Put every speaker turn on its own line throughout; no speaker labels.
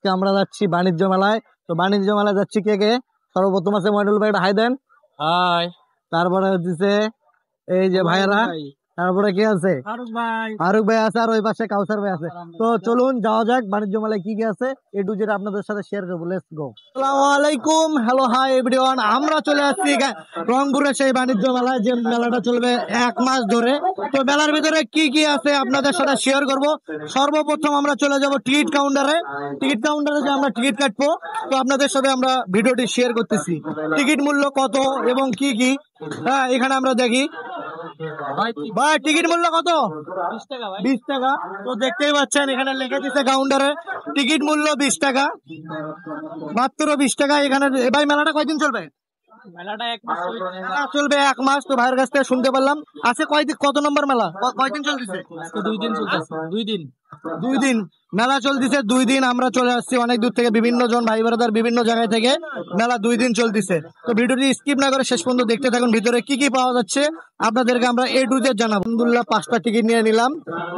আজকে আমরা যাচ্ছি বাণিজ্য মেলায়। তো বাণিজ্য মেলায় যাচ্ছি কে কে? সর্বপ্রথম আছে মইনুল ভাই, একটা হাই দেন।
হাই।
তারপরে হচ্ছে এই যে ভাইয়েরা, তারপরে কে আছে? ফারুক ভাই আছে, আর ওই পাশে কাউসার ভাই আছে। তো চলুন যাওয়া যাক বাণিজ্য মেলায় কি কি আছে, এ টু জেড আপনাদের সাথে শেয়ার করবো। Let's go. আসসালামু আলাইকুম, হ্যালো, হাই এভরিওয়ান। আমরা চলে আসছি রংপুরের সেই বাণিজ্য মেলায়, যে মেলাটা চলবে 1 মাস ধরে। তো মেলার ভিতরে কি কি আছে আপনাদের সাথে শেয়ার করব। সর্বপ্রথম আমরা চলে যাব টিকিট কাউন্টারে। টিকিট কাউন্টারে যে আমরা টিকিট কাটবো, তো আপনাদের সাথে আমরা ভিডিওটি শেয়ার করতেছি। টিকিট মূল্য কত এবং কি কি, হ্যাঁ এখানে আমরা দেখি। ভাই টিকিট মূল্য কত? 20 টাকা। তো দেখতেই পাচ্ছেন এখানে লেখা দিচ্ছে কাউন্টারে টিকিট মূল্য 20 টাকা, মাত্র 20 টাকা। এখানে ভাই মেলাটা কয়দিন চলবে?
মেলাটা 1 মাস
চলবে 1 মাস। তো ভাইয়ের কাছ থেকে শুনতে পারলাম আছে কয়দিন, কত নম্বর মেলা, কয়দিন চলতেছে?
2 দিন চলতেছে।
2 দিন মেলা চলতেছে। 2 দিন আমরা চলে আসছি অনেক দূর থেকে, বিভিন্ন জন ভাই ব্রাদার বিভিন্ন জায়গায় থেকে। মেলা 2 দিন চলতেছে। তো ভিডিওটি স্কিপ না করে শেষ পর্যন্ত দেখতে থাকুন। ভিতরে কি কি পাওয়া যাচ্ছে আপনাদেরকে আমরা এ টু জেড জানাবো। আলহামদুলিল্লাহ 5টা টিকিট নিয়ে নিলাম।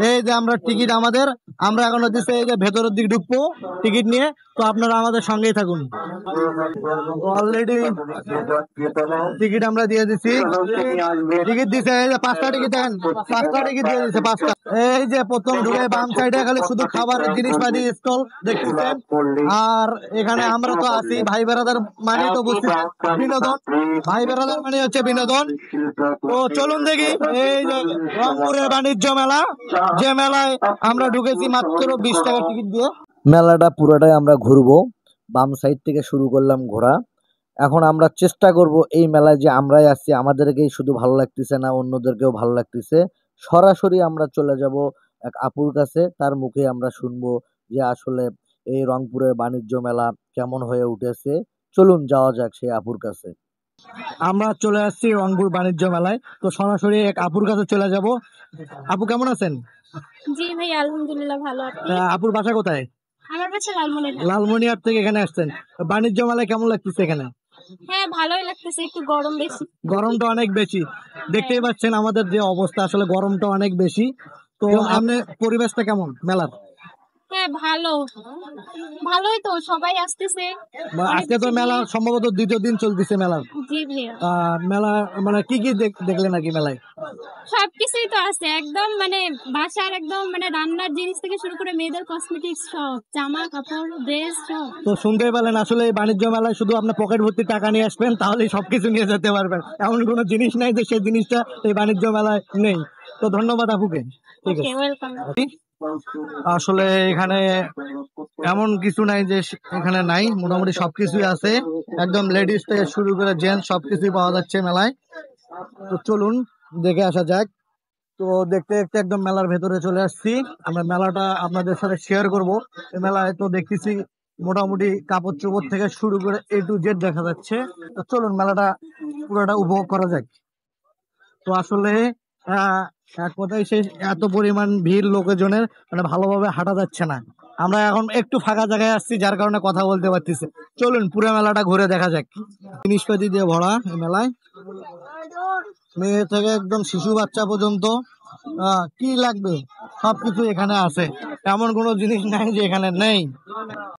এই যে আমরা টিকিট আমাদের, আমরা এখন হচ্ছে এই যে ভেতরের দিকে ঢুকবো টিকিট নিয়ে। তো আপনারা আমাদের সঙ্গেই থাকুন। অলরেডি টিকিট আমরা দিয়ে দিচ্ছি। টিকিট দিছে এই যে 5টা টিকিট, দেখেন 5টা টিকিট দিয়ে দিচ্ছে, 5টা। এই যে প্রথম ঢুকে বাম সাইডে খালি শুধু খাবারের জিনিসপাতি স্টল দেখতেছেন। আর এখানে আমরা তো আছি ভাই বেড়াদার, মানে তো বুঝছি বিনোদন, ভাই বেড়াদার মানে হচ্ছে বিনোদন। তো চলুন দেখি এই যে রংপুরের বাণিজ্য মেলা, যে মেলায় আমরা ঢুকেছি মাত্র 20 টাকা টিকিট দিয়ে। মেলাটা পুরোটাই আমরা ঘুরবো, বাম সাইড থেকে শুরু করলাম ঘোরা। এখন আমরা চেষ্টা করব এই মেলায় যে আমরাই আসছি, আমাদেরকেই শুধু ভালো লাগতেছে না, অন্যদেরকেও ভালো লাগতেছে। সরাসরি আমরা চলে যাব এক আপুর কাছে, তার মুখে আমরা শুনবো যে আসলে এই রংপুরের বাণিজ্য মেলা কেমন হয়ে উঠেছে। চলুন যাওয়া যাক সেই আপুর কাছে। আমরা চলে আসছি রংপুর বাণিজ্য মেলায়। তো সরাসরি এক আপুর কাছে চলে যাব। আপু কেমন আছেন?
জি ভাই, আলহামদুলিল্লাহ ভালো। আপনি?
আপুর বাসা কোথায়?
আমার বাসা লালমনিরহাট।
লালমনিরহাট থেকে এখানে আসছেন। বাণিজ্য মেলায় কেমন লাগতেছে এখানে?
হ্যাঁ ভালোই লাগতেছে, একটু গরম বেশি।
গরমটা অনেক বেশি, দেখতেই পাচ্ছেন আমাদের যে অবস্থা, আসলে গরমটা অনেক বেশি। তো আপনার পরিবেশটা কেমন মেলার?
হ্যাঁ ভালো, ভালোই তো, সবাই আসতেছে।
আজকে তো মেলা সম্ভবত 2য় দিন চলতেছে মেলার।
জি ভাইয়া।
মেলা মানে কি কি দেখলেন নাকি মেলায়?
সবকিছুই তো আছে একদম, মানে বাসার একদম, মানে রান্নার জিনিস থেকে শুরু করে মেয়েদের কসমেটিক্স সব, জামা কাপড় ড্রেস সব।
তো শুনতেই পেলেন, আসলে এই বাণিজ্য মেলায় শুধু আপনার পকেট ভর্তি টাকা নিয়ে আসবেন, তাহলেই সবকিছু নিয়ে যেতে পারবেন। এমন কোনো জিনিস নাই যে সেই জিনিসটা এই বাণিজ্য মেলায় নেই। তো ধন্যবাদ আপুকে। ঠিক আছে,
ওয়েলকাম।
আসলে এখানে এমন কিছু নাই যে এখানে নাই, মোটামুটি সবকিছুই আছে। একদম লেডিস থেকে শুরু করে জেন্টস সবকিছুই পাওয়া যাচ্ছে মেলায়। তো চলুন দেখে আসা যাক। তো দেখতে দেখতে একদম মেলার ভেতরে চলে আসছি। আমরা মেলাটা আপনাদের সাথে শেয়ার করব। এই মেলায় তো দেখতেছি মোটামুটি কাপড় চোপড় থেকে শুরু করে এ টু জেড দেখা যাচ্ছে। তো চলুন মেলাটা পুরোটা উপভোগ করা যাক। তো আসলে এক কথায় সেই এত পরিমাণ ভিড় লোকজনের, মানে ভালোভাবে হাঁটা যাচ্ছে না। আমরা এখন একটু ফাঁকা জায়গায় আসছি, যার কারণে কথা বলতে পারতেছি। চলুন পুরো মেলাটা ঘুরে দেখা যাক। জিনিসপাতি দিয়ে ভরা এই মেলায়, মেয়ে থেকে একদম শিশু বাচ্চা পর্যন্ত কি লাগবে সবকিছু এখানে আছে। এমন কোনো জিনিস নাই যে এখানে নেই।